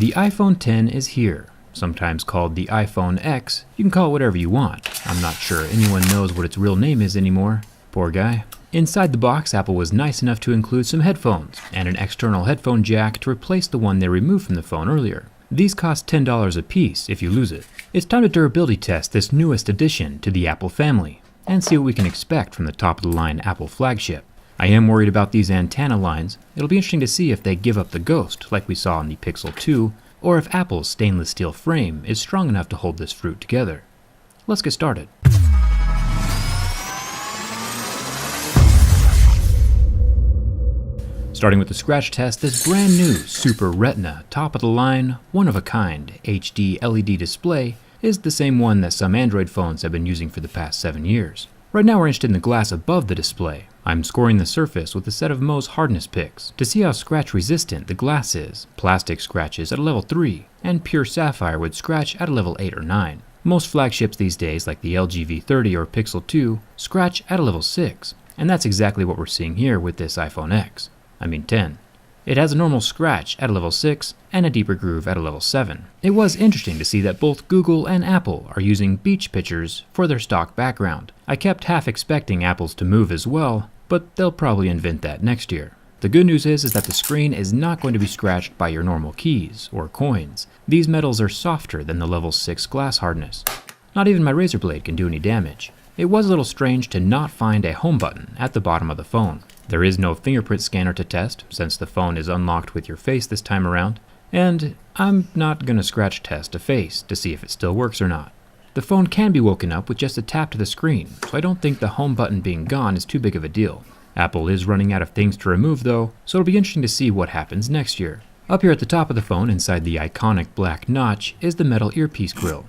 The iPhone X is here, sometimes called the iPhone X. You can call it whatever you want. I'm not sure anyone knows what its real name is anymore. Poor guy. Inside the box, Apple was nice enough to include some headphones and an external headphone jack to replace the one they removed from the phone earlier. These cost $10 a piece if you lose it. It's time to durability test this newest addition to the Apple family and see what we can expect from the top-of-the-line Apple flagship. I am worried about these antenna lines. It'll be interesting to see if they give up the ghost like we saw in the Pixel 2, or if Apple's stainless steel frame is strong enough to hold this fruit together. Let's get started. Starting with the scratch test, this brand new Super Retina, top-of-the-line, one-of-a-kind HD LED display is the same one that some Android phones have been using for the past 7 years. Right now we're interested in the glass above the display. I'm scoring the surface with a set of Mohs hardness picks to see how scratch resistant the glass is. Plastic scratches at a level 3, and pure sapphire would scratch at a level 8 or 9. Most flagships these days, like the LG V30 or Pixel 2, scratch at a level 6, and that's exactly what we're seeing here with this iPhone X. I mean 10. It has a normal scratch at a level 6 and a deeper groove at a level 7. It was interesting to see that both Google and Apple are using beach pictures for their stock background. I kept half expecting Apple's to move as well, but they'll probably invent that next year. The good news is that the screen is not going to be scratched by your normal keys or coins. These metals are softer than the level 6 glass hardness. Not even my Razr Blade can do any damage. It was a little strange to not find a home button at the bottom of the phone. There is no fingerprint scanner to test, since the phone is unlocked with your face this time around, and I'm not gonna scratch test a face to see if it still works or not. The phone can be woken up with just a tap to the screen, so I don't think the home button being gone is too big of a deal. Apple is running out of things to remove though, so it'll be interesting to see what happens next year. Up here at the top of the phone, inside the iconic black notch, is the metal earpiece grill.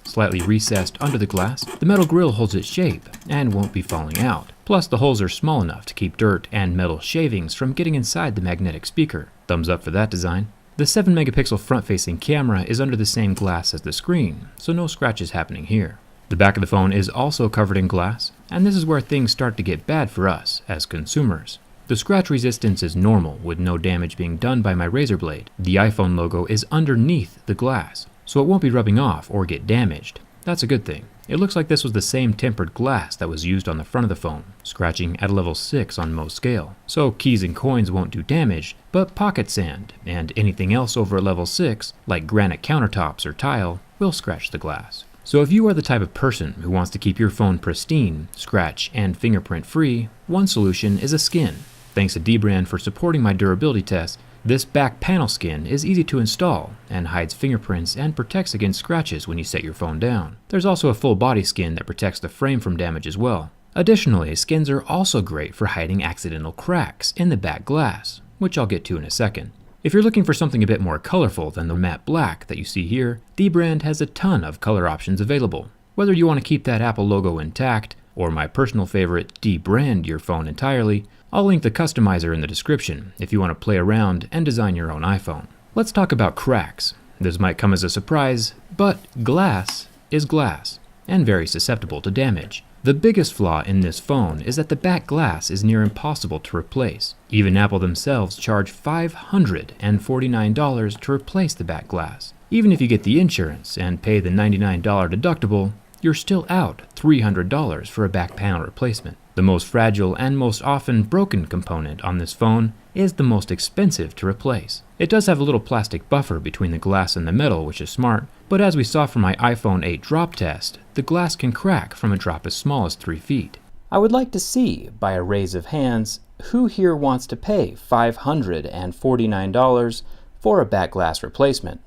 Slightly recessed under the glass, the metal grill holds its shape and won't be falling out. Plus, the holes are small enough to keep dirt and metal shavings from getting inside the magnetic speaker. Thumbs up for that design. The 7-megapixel front-facing camera is under the same glass as the screen, so no scratches happening here. The back of the phone is also covered in glass, and this is where things start to get bad for us as consumers. The scratch resistance is normal, with no damage being done by my Razr Blade. The iPhone logo is underneath the glass, so it won't be rubbing off or get damaged. That's a good thing. It looks like this was the same tempered glass that was used on the front of the phone, scratching at a level 6 on Mohs scale. So keys and coins won't do damage, but pocket sand and anything else over a level 6, like granite countertops or tile, will scratch the glass. So if you are the type of person who wants to keep your phone pristine, scratch, and fingerprint free, one solution is a skin. Thanks to dbrand for supporting my durability test, this back panel skin is easy to install and hides fingerprints and protects against scratches when you set your phone down. There's also a full body skin that protects the frame from damage as well. Additionally, skins are also great for hiding accidental cracks in the back glass, which I'll get to in a second. If you're looking for something a bit more colorful than the matte black that you see here, dbrand has a ton of color options available. Whether you want to keep that Apple logo intact, or my personal favorite, debrand your phone entirely, I'll link the customizer in the description if you want to play around and design your own iPhone. Let's talk about cracks. This might come as a surprise, but glass is glass, and very susceptible to damage. The biggest flaw in this phone is that the back glass is near impossible to replace. Even Apple themselves charge $549 to replace the back glass. Even if you get the insurance and pay the $99 deductible, you're still out $300 for a back panel replacement. The most fragile and most often broken component on this phone is the most expensive to replace. It does have a little plastic buffer between the glass and the metal, which is smart, but as we saw from my iPhone 8 drop test, the glass can crack from a drop as small as 3 feet. I would like to see, by a raise of hands, who here wants to pay $549 for a back glass replacement.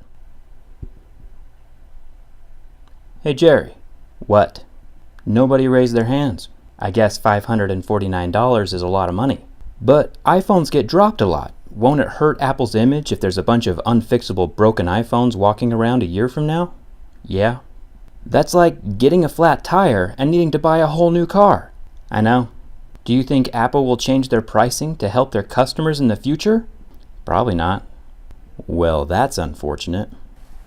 Hey Jerry. What? Nobody raised their hands. I guess $549 is a lot of money. But iPhones get dropped a lot. Won't it hurt Apple's image if there's a bunch of unfixable broken iPhones walking around a year from now? Yeah. That's like getting a flat tire and needing to buy a whole new car. I know. Do you think Apple will change their pricing to help their customers in the future? Probably not. Well, that's unfortunate.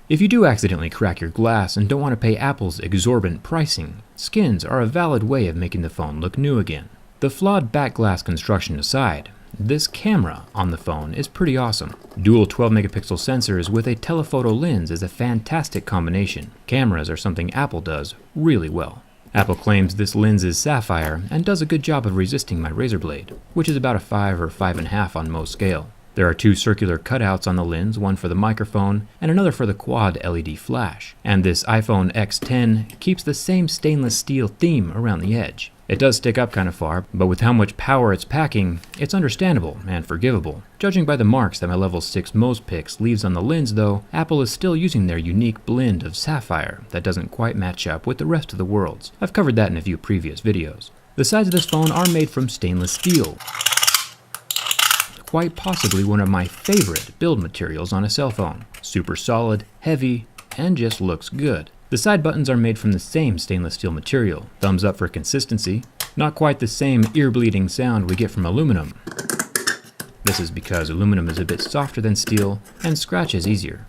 If you do accidentally crack your glass and don't want to pay Apple's exorbitant pricing, skins are a valid way of making the phone look new again. The flawed back glass construction aside, this camera on the phone is pretty awesome. Dual 12 megapixel sensors with a telephoto lens is a fantastic combination. Cameras are something Apple does really well. Apple claims this lens is sapphire and does a good job of resisting my razor blade, which is about a 5 or 5.5 on most scale. There are two circular cutouts on the lens, one for the microphone and another for the quad LED flash. And this iPhone X10 keeps the same stainless steel theme around the edge. It does stick up kind of far, but with how much power it's packing, it's understandable and forgivable. Judging by the marks that my Level 6 Mozpix leaves on the lens though, Apple is still using their unique blend of sapphire that doesn't quite match up with the rest of the world's. I've covered that in a few previous videos. The sides of this phone are made from stainless steel. Quite possibly one of my favorite build materials on a cell phone. Super solid, heavy, and just looks good. The side buttons are made from the same stainless steel material. Thumbs up for consistency. Not quite the same ear-bleeding sound we get from aluminum. This is because aluminum is a bit softer than steel and scratches easier.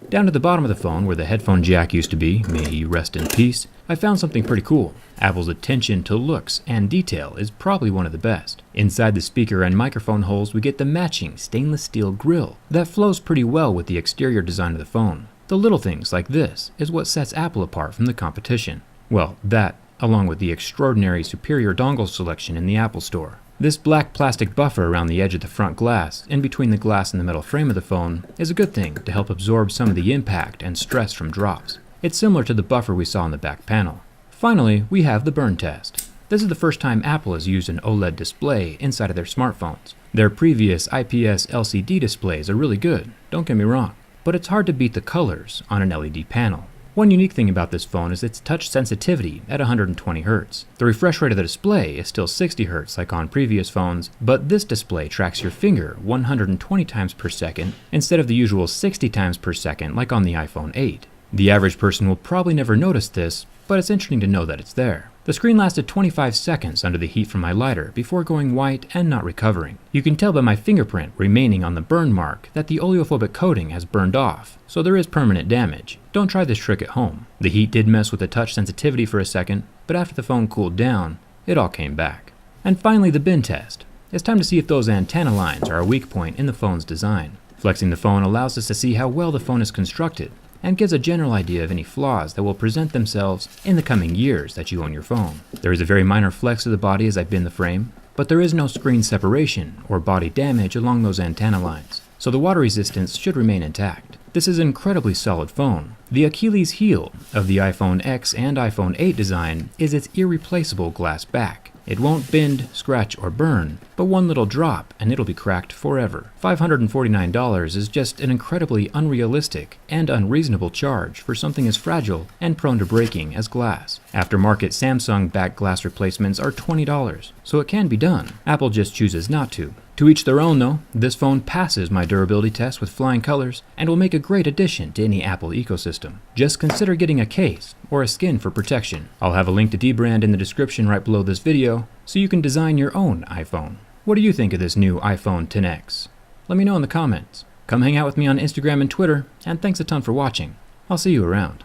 Down at the bottom of the phone, where the headphone jack used to be, may he rest in peace, I found something pretty cool. Apple's attention to looks and detail is probably one of the best. Inside the speaker and microphone holes, we get the matching stainless steel grille that flows pretty well with the exterior design of the phone. The little things like this is what sets Apple apart from the competition. Well, that, along with the extraordinary superior dongle selection in the Apple Store. This black plastic buffer around the edge of the front glass, in between the glass and the metal frame of the phone, is a good thing to help absorb some of the impact and stress from drops. It's similar to the buffer we saw on the back panel. Finally, we have the burn test. This is the first time Apple has used an OLED display inside of their smartphones. Their previous IPS LCD displays are really good, don't get me wrong, but it's hard to beat the colors on an LED panel. One unique thing about this phone is its touch sensitivity at 120 Hz. The refresh rate of the display is still 60 Hz like on previous phones, but this display tracks your finger 120 times per second instead of the usual 60 times per second like on the iPhone 8. The average person will probably never notice this, but it's interesting to know that it's there. The screen lasted 25 seconds under the heat from my lighter before going white and not recovering. You can tell by my fingerprint remaining on the burn mark that the oleophobic coating has burned off, so there is permanent damage. Don't try this trick at home. The heat did mess with the touch sensitivity for a second, but after the phone cooled down, it all came back. And finally, the bin test. It's time to see if those antenna lines are a weak point in the phone's design. Flexing the phone allows us to see how well the phone is constructed, and gives a general idea of any flaws that will present themselves in the coming years that you own your phone. There is a very minor flex of the body as I bend the frame, but there is no screen separation or body damage along those antenna lines, so the water resistance should remain intact. This is an incredibly solid phone. The Achilles heel of the iPhone X and iPhone 8 design is its irreplaceable glass back. It won't bend, scratch, or burn, but one little drop and it'll be cracked forever. $549 is just an incredibly unrealistic and unreasonable charge for something as fragile and prone to breaking as glass. Aftermarket Samsung back glass replacements are $20, so it can be done. Apple just chooses not to. To each their own though, this phone passes my durability test with flying colors and will make a great addition to any Apple ecosystem. Just consider getting a case or a skin for protection. I'll have a link to dbrand in the description right below this video so you can design your own iPhone. What do you think of this new iPhone XS? Let me know in the comments. Come hang out with me on Instagram and Twitter, and thanks a ton for watching. I'll see you around.